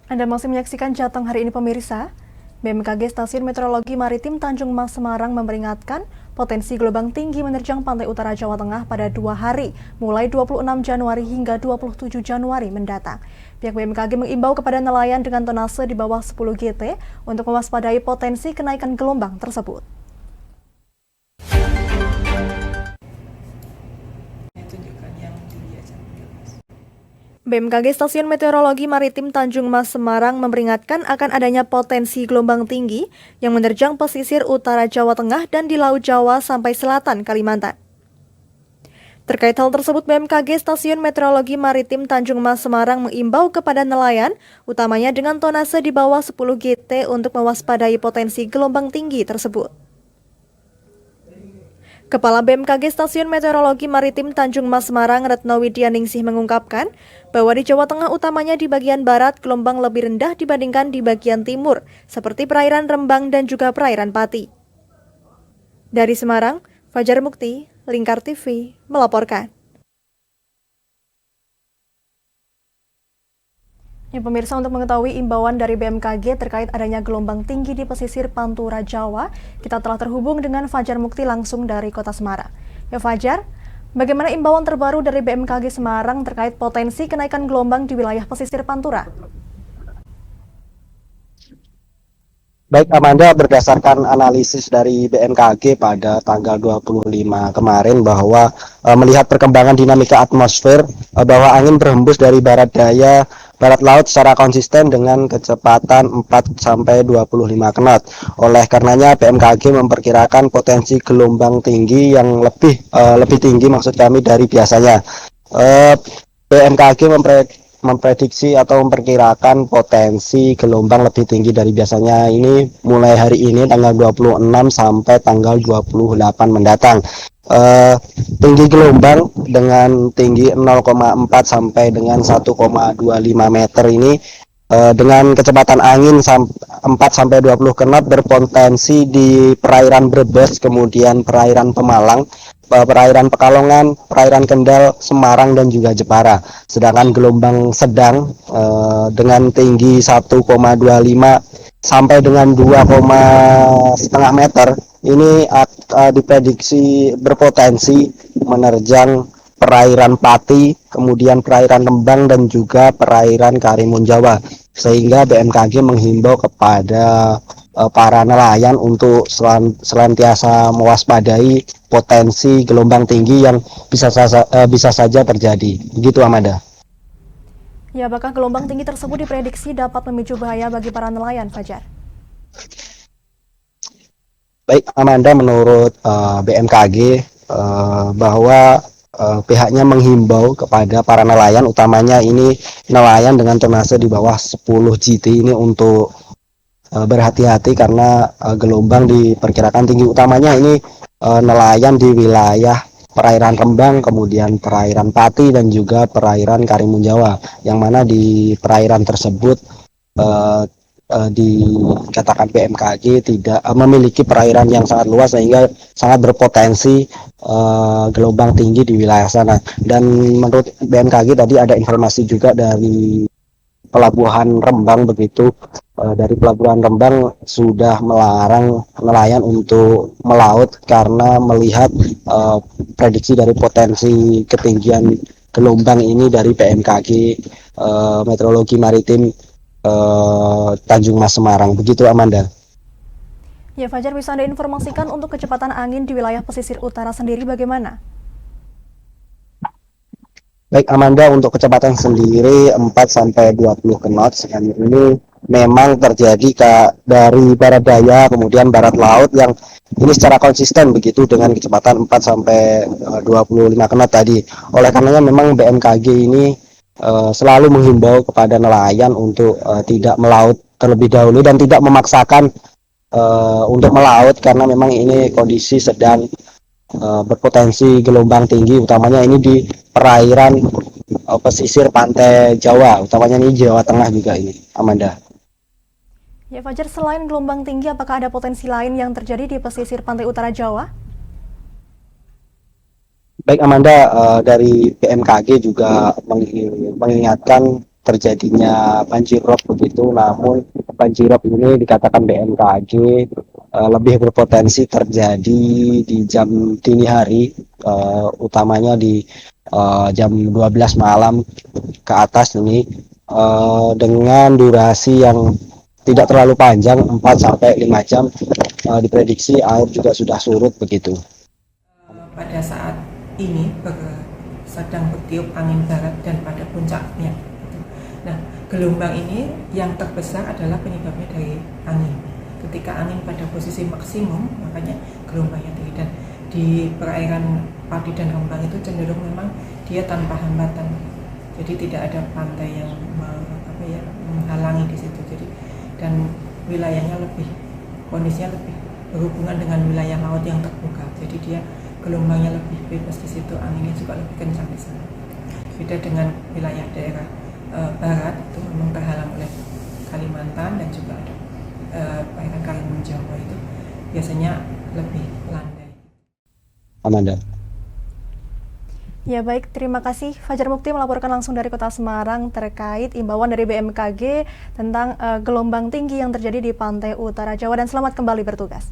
Anda masih menyaksikan Jateng hari ini pemirsa. BMKG Stasiun Meteorologi Maritim Tanjung Mas Semarang memperingatkan potensi gelombang tinggi menerjang pantai utara Jawa Tengah pada 2 hari, mulai 26 Januari hingga 27 Januari mendatang. Pihak BMKG mengimbau kepada nelayan dengan tonase di bawah 10 GT untuk mewaspadai potensi kenaikan gelombang tersebut. BMKG Stasiun Meteorologi Maritim Tanjung Mas Semarang memperingatkan akan adanya potensi gelombang tinggi yang menerjang pesisir utara Jawa Tengah dan di Laut Jawa sampai selatan Kalimantan. Terkait hal tersebut, BMKG Stasiun Meteorologi Maritim Tanjung Mas Semarang mengimbau kepada nelayan, utamanya dengan tonase di bawah 10 GT untuk mewaspadai potensi gelombang tinggi tersebut. Kepala BMKG Stasiun Meteorologi Maritim Tanjung Mas Semarang, Retno Widyaningsih mengungkapkan bahwa di Jawa Tengah utamanya di bagian barat gelombang lebih rendah dibandingkan di bagian timur, seperti perairan Rembang dan juga perairan Pati. Dari Semarang, Fajar Mukti, Lingkar TV, melaporkan. Ya, pemirsa, untuk mengetahui imbauan dari BMKG terkait adanya gelombang tinggi di pesisir Pantura Jawa, kita telah terhubung dengan Fajar Mukti langsung dari Kota Semarang. Ya Fajar, bagaimana imbauan terbaru dari BMKG Semarang terkait potensi kenaikan gelombang di wilayah pesisir Pantura? Baik Amanda, berdasarkan analisis dari BMKG pada tanggal 25 kemarin bahwa melihat perkembangan dinamika atmosfer bahwa angin berhembus dari barat daya barat laut secara konsisten dengan kecepatan 4 sampai 25 knot. Oleh karenanya BMKG memperkirakan potensi gelombang tinggi yang lebih tinggi maksud kami dari biasanya. BMKG memprediksi atau memperkirakan potensi gelombang lebih tinggi dari biasanya ini mulai hari ini tanggal 26 sampai tanggal 28 mendatang. Tinggi gelombang dengan tinggi 0,4 sampai dengan 1,25 meter ini dengan kecepatan angin 4 sampai 20 knot berpotensi di perairan Brebes, kemudian perairan Pemalang, perairan Pekalongan, perairan Kendal, Semarang dan juga Jepara. Sedangkan gelombang sedang dengan tinggi 1,25 sampai dengan 2,5 meter ini diprediksi berpotensi menerjang perairan Pati, kemudian perairan Rembang dan juga perairan Karimun Jawa. Sehingga BMKG menghimbau kepada para nelayan untuk senantiasa mewaspadai potensi gelombang tinggi yang bisa saja terjadi. Begitu Amanda. Ya, apakah gelombang tinggi tersebut diprediksi dapat memicu bahaya bagi para nelayan, Fajar? Baik Amanda, menurut BMKG bahwa pihaknya menghimbau kepada para nelayan, utamanya ini nelayan dengan tonase di bawah 10 GT ini untuk berhati-hati karena gelombang diperkirakan tinggi. Utamanya ini nelayan di wilayah perairan Rembang, kemudian perairan Pati dan juga perairan Karimun Jawa, yang mana di perairan tersebut dikatakan BMKG tidak memiliki perairan yang sangat luas sehingga sangat berpotensi gelombang tinggi di wilayah sana. Dan menurut BMKG tadi ada informasi juga dari Pelabuhan Rembang begitu, dari Pelabuhan Rembang sudah melarang nelayan untuk melaut karena melihat prediksi dari potensi ketinggian gelombang ini dari BMKG Meteorologi Maritim Tanjung Mas Semarang. Begitu Amanda. Ya Fajar, bisa Anda informasikan untuk kecepatan angin di wilayah pesisir utara sendiri bagaimana? Baik Amanda, untuk kecepatan sendiri 4 sampai 20 knot ini memang terjadi dari barat daya kemudian barat laut yang ini secara konsisten begitu dengan kecepatan 4 sampai 25 knot tadi. Oleh karenanya memang BMKG ini selalu menghimbau kepada nelayan untuk tidak melaut terlebih dahulu dan tidak memaksakan untuk melaut karena memang ini kondisi sedang berpotensi gelombang tinggi, utamanya ini di perairan pesisir pantai Jawa, utamanya ini Jawa Tengah juga ini, Amanda. Ya Fajar, selain gelombang tinggi, apakah ada potensi lain yang terjadi di pesisir pantai utara Jawa? Baik Amanda, dari BMKG juga mengingatkan terjadinya banjirop begitu. Namun banjirop ini dikatakan BMKG lebih berpotensi terjadi di jam dini hari, utamanya di jam 12 malam ke atas ini, dengan durasi yang tidak terlalu panjang, 4 sampai 5 jam. Diprediksi air juga sudah surut begitu. Pada saat ini sedang bertiup angin barat dan pada puncaknya. Nah, gelombang ini yang terbesar adalah penyebabnya dari angin. Ketika angin pada posisi maksimum, makanya gelombangnya tinggi. Dan di perairan Pati dan Rembang itu cenderung memang dia tanpa hambatan. Jadi tidak ada pantai yang menghalangi di situ. Jadi dan wilayahnya kondisinya lebih berhubungan dengan wilayah laut yang terbuka. Jadi dia gelombangnya lebih bebas di situ, anginnya juga lebih kencang di sana. Beda dengan wilayah daerah barat itu memang terhalang oleh Kalimantan dan juga ada perairan Karimun Jawa itu biasanya lebih landai. Amanda. Ya baik, terima kasih Fajar Mukti melaporkan langsung dari Kota Semarang terkait imbauan dari BMKG tentang gelombang tinggi yang terjadi di pantai utara Jawa, dan selamat kembali bertugas.